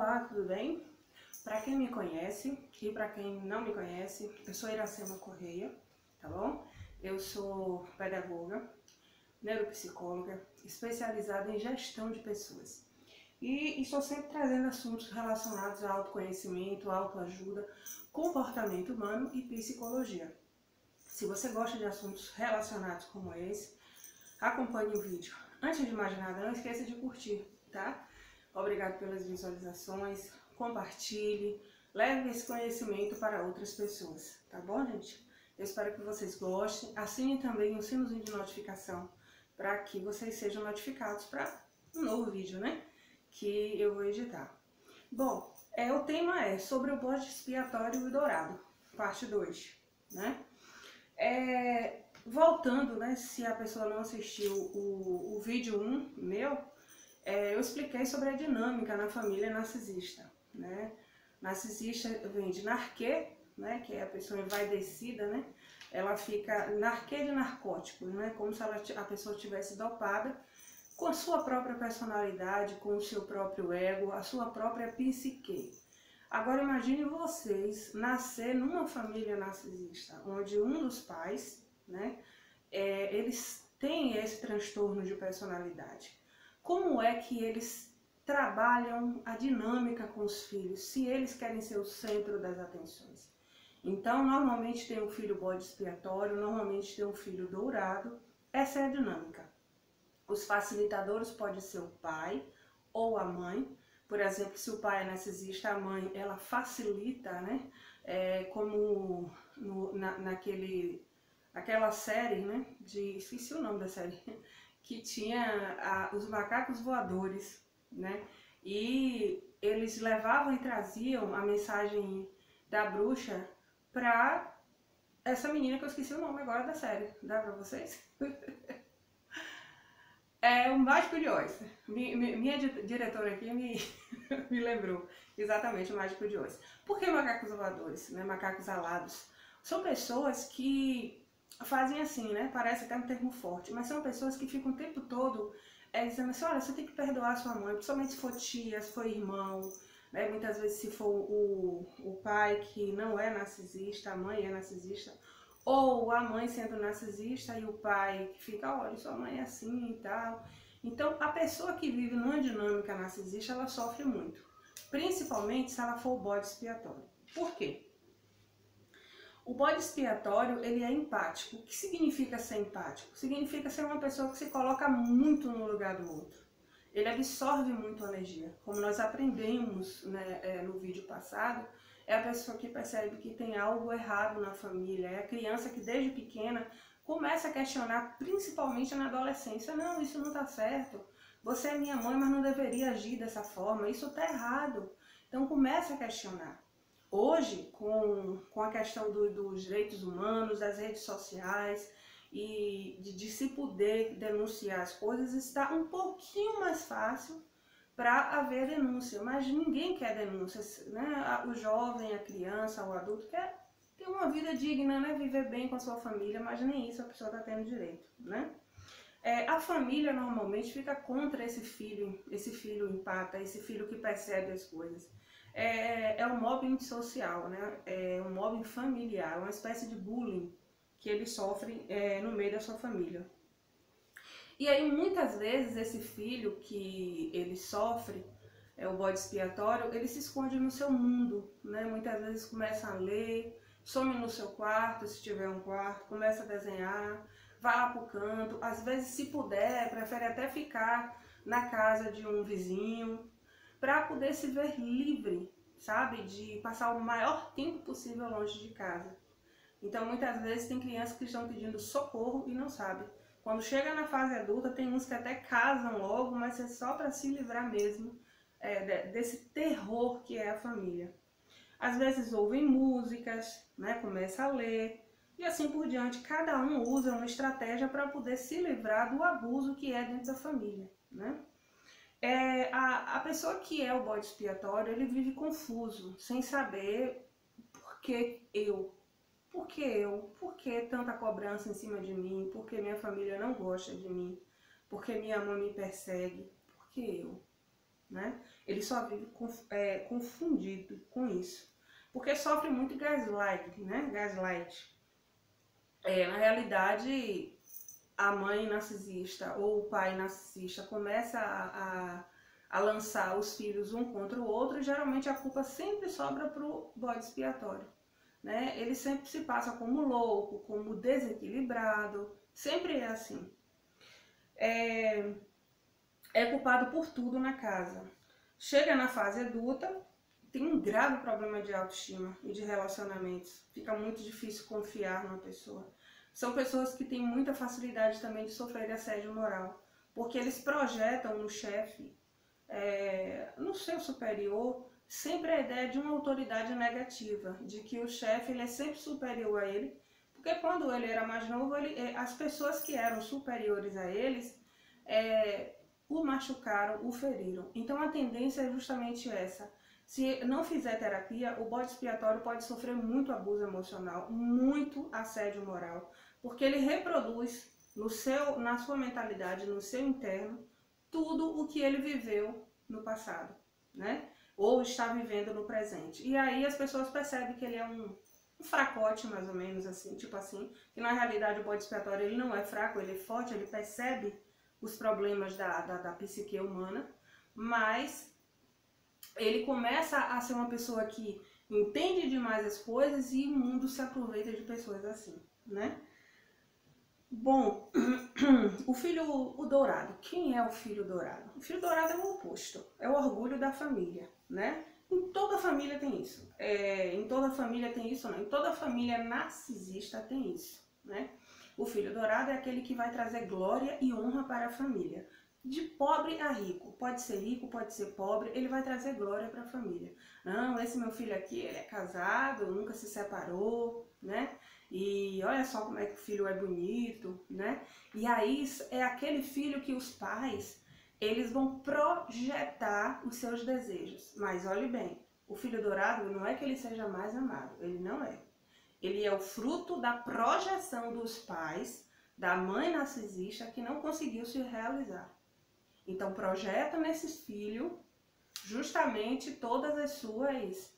Olá, tudo bem? Para quem me conhece e para quem não me conhece, eu sou Iracema Correia, tá bom? Eu sou pedagoga, neuropsicóloga, especializada em gestão de pessoas. E estou sempre trazendo assuntos relacionados a autoconhecimento, autoajuda, comportamento humano e psicologia. Se você gosta de assuntos relacionados como esse, acompanhe o vídeo. Antes de mais nada, não esqueça de curtir, tá? Obrigado pelas visualizações, compartilhe, leve esse conhecimento para outras pessoas, tá bom, gente? Eu espero que vocês gostem. Assinem também o sinozinho de notificação para que vocês sejam notificados para um novo vídeo, né? Que eu vou editar. Bom, o tema é sobre o bode expiatório e dourado, parte 2, né? Voltando, né, se a pessoa não assistiu o vídeo 1 meu, eu expliquei sobre a dinâmica na família narcisista, né? Narcisista vem de narquê, né, que é a pessoa envaidecida, né? Ela fica narquê de narcótico, né? Como se a pessoa tivesse dopada com a sua própria personalidade, com o seu próprio ego, a sua própria psique. Agora imagine vocês nascer numa família narcisista, onde um dos pais, né, eles têm esse transtorno de personalidade. Como é que eles trabalham a dinâmica com os filhos, se eles querem ser o centro das atenções? Então, normalmente tem um filho bode expiatório, normalmente tem um filho dourado. Essa é a dinâmica. Os facilitadores podem ser o pai ou a mãe. Por exemplo, se o pai é narcisista, a mãe ela facilita, né? Como naquela série, né? Esqueci o nome da série. Que tinha os macacos voadores, né? E eles levavam e traziam a mensagem da bruxa para essa menina que eu esqueci o nome agora da série. Dá para vocês? É o Mágico de Oz. Minha diretora aqui me lembrou exatamente o Mágico de Oz. Por que macacos voadores, né? Macacos alados? São pessoas que fazem assim, né? Parece até um termo forte, mas são pessoas que ficam o tempo todo dizendo assim, olha, você tem que perdoar sua mãe, principalmente se for tia, se for irmão, né? Muitas vezes se for o pai que não é narcisista, a mãe é narcisista, ou a mãe sendo narcisista e o pai que fica, olha, sua mãe é assim e tal. Então, a pessoa que vive numa dinâmica narcisista, ela sofre muito, principalmente se ela for o bode expiatório. Por quê? O bode expiatório, ele é empático. O que significa ser empático? Significa ser uma pessoa que se coloca muito no lugar do outro. Ele absorve muito a energia. Como nós aprendemos, né, no vídeo passado, é a pessoa que percebe que tem algo errado na família. É a criança que desde pequena começa a questionar, principalmente na adolescência. Não, isso não está certo. Você é minha mãe, mas não deveria agir dessa forma. Isso está errado. Então começa a questionar. Hoje, com a questão dos direitos humanos, das redes sociais e de se poder denunciar as coisas, está um pouquinho mais fácil para haver denúncia, mas ninguém quer denúncia, né? O jovem, a criança, o adulto quer ter uma vida digna, né? Viver bem com a sua família, mas nem isso a pessoa está tendo direito, né? A família normalmente fica contra esse filho empata, esse filho que percebe as coisas. É um mobbing social, né? É um mobbing familiar, uma espécie de bullying que ele sofre no meio da sua família. E aí muitas vezes esse filho que ele sofre, o bode expiatório, ele se esconde no seu mundo, né? Muitas vezes começa a ler, some no seu quarto, se tiver um quarto, começa a desenhar, vai lá pro canto, às vezes se puder, prefere até ficar na casa de um vizinho, para poder se ver livre, sabe? De passar o maior tempo possível longe de casa. Então muitas vezes tem crianças que estão pedindo socorro e não sabem. Quando chega na fase adulta, tem uns que até casam logo, mas é só para se livrar mesmo desse terror que é a família. Às vezes ouvem músicas, né? Começa a ler e assim por diante. Cada um usa uma estratégia para poder se livrar do abuso que é dentro da família, né? A pessoa que é o bode expiatório, ele vive confuso, sem saber por que eu. Por que eu? Por que tanta cobrança em cima de mim? Por que minha família não gosta de mim? Por que minha mãe me persegue? Por que eu? né? Ele só vive confundido com isso, porque sofre muito gaslight, né? Gaslight. Na realidade, a mãe narcisista ou o pai narcisista começa a lançar os filhos um contra o outro, e geralmente a culpa sempre sobra para o bode expiatório, né? Ele sempre se passa como louco, como desequilibrado, sempre é assim. É culpado por tudo na casa. Chega na fase adulta, tem um grave problema de autoestima e de relacionamentos. Fica muito difícil confiar numa pessoa. São pessoas que têm muita facilidade também de sofrer assédio moral, porque eles projetam no chefe, no seu superior, sempre a ideia de uma autoridade negativa, de que o chefe ele é sempre superior a ele, porque quando ele era mais novo, as pessoas que eram superiores a eles o machucaram, o feriram. Então a tendência é justamente essa. Se não fizer terapia, o bode expiatório pode sofrer muito abuso emocional, muito assédio moral, porque ele reproduz na sua mentalidade, no seu interno, tudo o que ele viveu no passado, né? Ou está vivendo no presente. E aí as pessoas percebem que ele é um fracote, mais ou menos assim, tipo assim, que na realidade o bode expiatório ele não é fraco, ele é forte, ele percebe os problemas da psique humana, mas ele começa a ser uma pessoa que entende demais as coisas e o mundo se aproveita de pessoas assim, né? Bom, o dourado. Quem é o filho dourado? O filho dourado é o oposto, é o orgulho da família, né? Em toda família tem isso. Em toda família tem isso, não. Em toda família narcisista tem isso, né? O filho dourado é aquele que vai trazer glória e honra para a família. De pobre a rico, pode ser pobre, ele vai trazer glória para a família. Não, esse meu filho aqui, ele é casado, nunca se separou, né? E olha só como é que o filho é bonito, né? E aí é aquele filho que os pais, eles vão projetar os seus desejos. Mas olhe bem, o filho dourado não é que ele seja mais amado, ele não é. Ele é o fruto da projeção dos pais, da mãe narcisista que não conseguiu se realizar. Então projeta nesse filho justamente todas as suas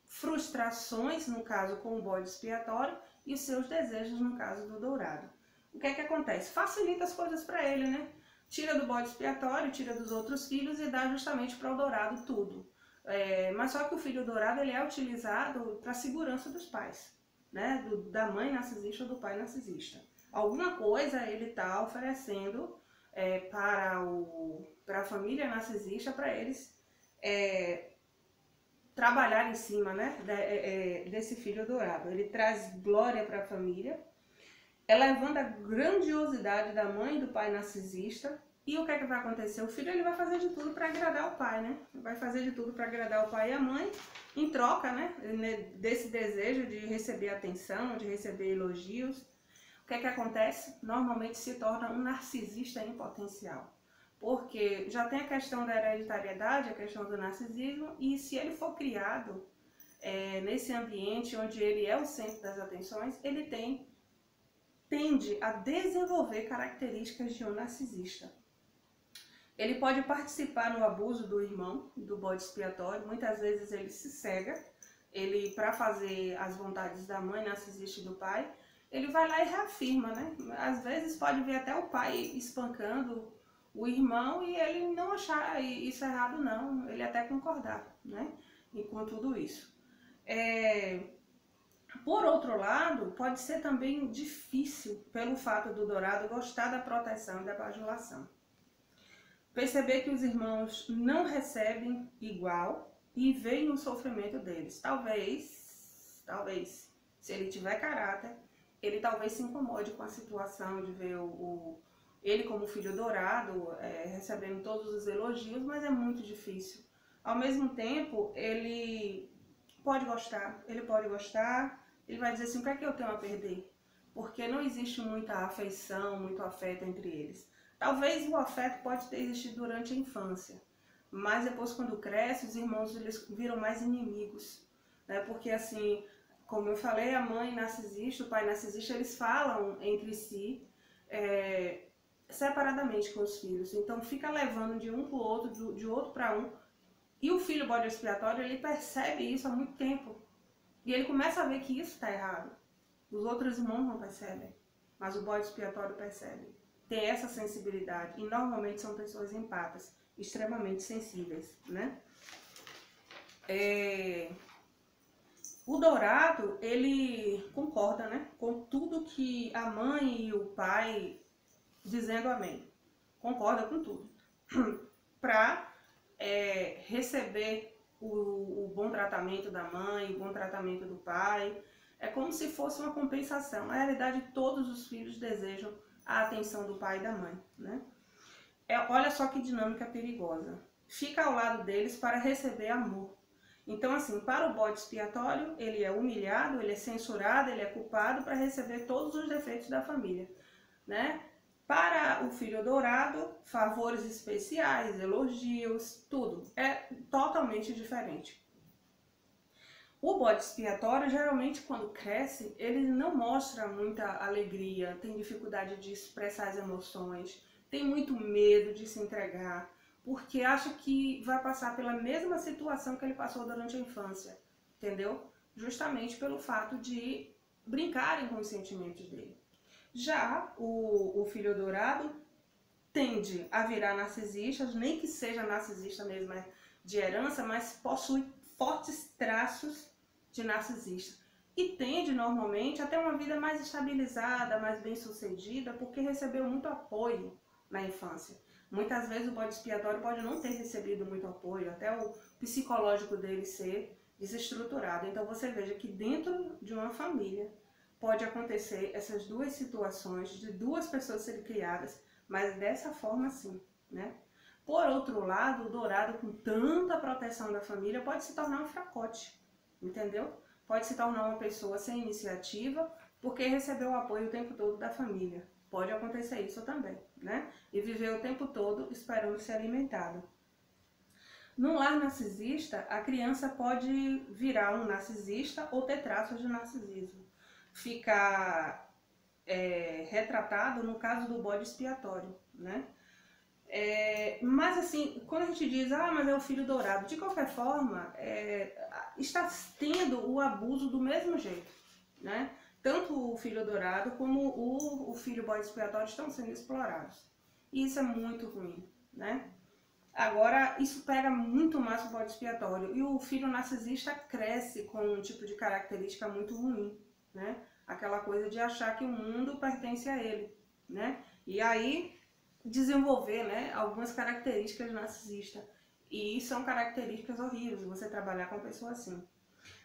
frustrações, no caso com o bode expiatório, e os seus desejos, no caso do dourado. O que é que acontece? Facilita as coisas para ele, né? Tira do bode expiatório, tira dos outros filhos e dá justamente para o dourado tudo. Mas só que o filho dourado ele é utilizado para a segurança dos pais, né? Da mãe narcisista ou do pai narcisista. Alguma coisa ele está oferecendo para a família narcisista, para eles trabalhar em cima, né, desse filho dourado. Ele traz glória para a família, elevando a grandiosidade da mãe e do pai narcisista. E o que é que vai acontecer? O filho ele vai fazer de tudo para agradar o pai, né? Vai fazer de tudo para agradar o pai e a mãe, em troca, né, desse desejo de receber atenção, de receber elogios. O que é que acontece? Normalmente se torna um narcisista em potencial. Porque já tem a questão da hereditariedade, a questão do narcisismo, e se ele for criado nesse ambiente onde ele é o centro das atenções, ele tende a desenvolver características de um narcisista. Ele pode participar no abuso do irmão, do bode expiatório. Muitas vezes ele se cega, para fazer as vontades da mãe narcisista e do pai, ele vai lá e reafirma, né? Às vezes pode ver até o pai espancando o irmão e ele não achar isso errado não, ele até concordar, né? E com tudo isso. Por outro lado, pode ser também difícil pelo fato do dourado gostar da proteção e da bajulação. Perceber que os irmãos não recebem igual e veem o sofrimento deles. Talvez, se ele tiver caráter, ele talvez se incomode com a situação de ver ele como filho dourado, recebendo todos os elogios, mas é muito difícil. Ao mesmo tempo, ele pode gostar, ele vai dizer assim, o que é que eu tenho a perder? Porque não existe muita afeição, muito afeto entre eles. Talvez o afeto pode ter existido durante a infância, mas depois quando cresce, os irmãos eles viram mais inimigos, né? Porque assim, como eu falei, a mãe narcisista, o pai narcisista, eles falam entre si separadamente com os filhos. Então fica levando de um para o outro, de outro para um. E o filho bode expiatório, ele percebe isso há muito tempo. E ele começa a ver que isso está errado. Os outros irmãos não percebem, mas o bode expiatório percebe. Tem essa sensibilidade. E normalmente são pessoas empatas, extremamente sensíveis, né? O dourado, ele concorda, né, com tudo que a mãe e o pai dizendo amém. Concorda com tudo. Para receber o bom tratamento da mãe, o bom tratamento do pai. É como se fosse uma compensação. Na realidade, todos os filhos desejam a atenção do pai e da mãe, né? Olha só que dinâmica perigosa. Fica ao lado deles para receber amor. Então, assim, para o bode expiatório, ele é humilhado, ele é censurado, ele é culpado para receber todos os defeitos da família, né? Para o filho dourado, favores especiais, elogios, tudo. É totalmente diferente. O bode expiatório, geralmente, quando cresce, ele não mostra muita alegria, tem dificuldade de expressar as emoções, tem muito medo de se entregar, porque acha que vai passar pela mesma situação que ele passou durante a infância, entendeu? Justamente pelo fato de brincarem com os sentimentos dele. Já o filho dourado tende a virar narcisista, nem que seja narcisista mesmo de herança, mas possui fortes traços de narcisista. E tende normalmente a ter uma vida mais estabilizada, mais bem sucedida, porque recebeu muito apoio na infância. Muitas vezes o bode expiatório pode não ter recebido muito apoio, até o psicológico dele ser desestruturado. Então você veja que dentro de uma família pode acontecer essas duas situações, de duas pessoas serem criadas, mas dessa forma sim, né? Por outro lado, o dourado com tanta proteção da família pode se tornar um fracote, entendeu? Pode se tornar uma pessoa sem iniciativa porque recebeu o apoio o tempo todo da família. Pode acontecer isso também, né? E viver o tempo todo esperando ser alimentado. No lar narcisista, a criança pode virar um narcisista ou ter traços de narcisismo. Ficar retratado no caso do bode expiatório, né? Mas assim, quando a gente diz, mas é o filho dourado, de qualquer forma, está tendo o abuso do mesmo jeito, né? Tanto o filho dourado como o filho bode expiatório estão sendo explorados. E isso é muito ruim, né? Agora, isso pega muito mais o bode expiatório. E o filho narcisista cresce com um tipo de característica muito ruim, né? Aquela coisa de achar que o mundo pertence a ele, né? E aí desenvolver, né, algumas características narcisistas. E são características horríveis, você trabalhar com uma pessoa assim,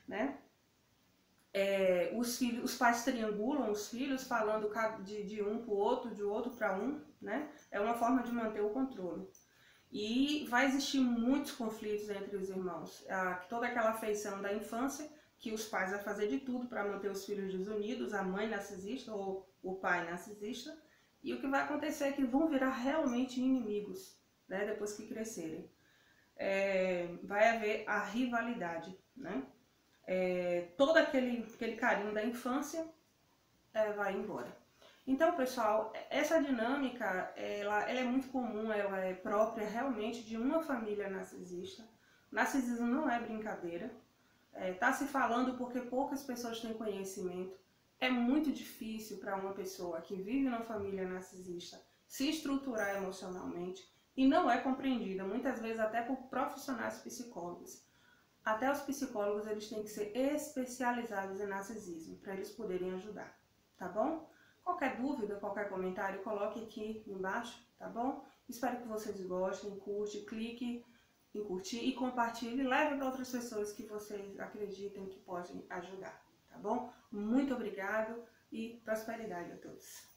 né? Os pais triangulam os filhos, falando de um para o outro, de outro para um, né? É uma forma de manter o controle. E vai existir muitos conflitos entre os irmãos. Toda aquela afeição da infância, que os pais vão fazer de tudo para manter os filhos desunidos, a mãe narcisista ou o pai narcisista. E o que vai acontecer é que vão virar realmente inimigos, né, depois que crescerem. Vai haver a rivalidade, né? Todo aquele carinho da infância vai embora. Então, pessoal, essa dinâmica ela é muito comum, ela é própria realmente de uma família narcisista. Narcisismo não é brincadeira. Tá se falando porque poucas pessoas têm conhecimento. É muito difícil para uma pessoa que vive numa família narcisista se estruturar emocionalmente e não é compreendida, muitas vezes até por profissionais psicólogos. Até os psicólogos eles têm que ser especializados em narcisismo para eles poderem ajudar, tá bom? Qualquer dúvida, qualquer comentário, coloque aqui embaixo, tá bom? Espero que vocês gostem, clique em curtir e compartilhe e leve para outras pessoas que vocês acreditem que podem ajudar, tá bom? Muito obrigado e prosperidade a todos!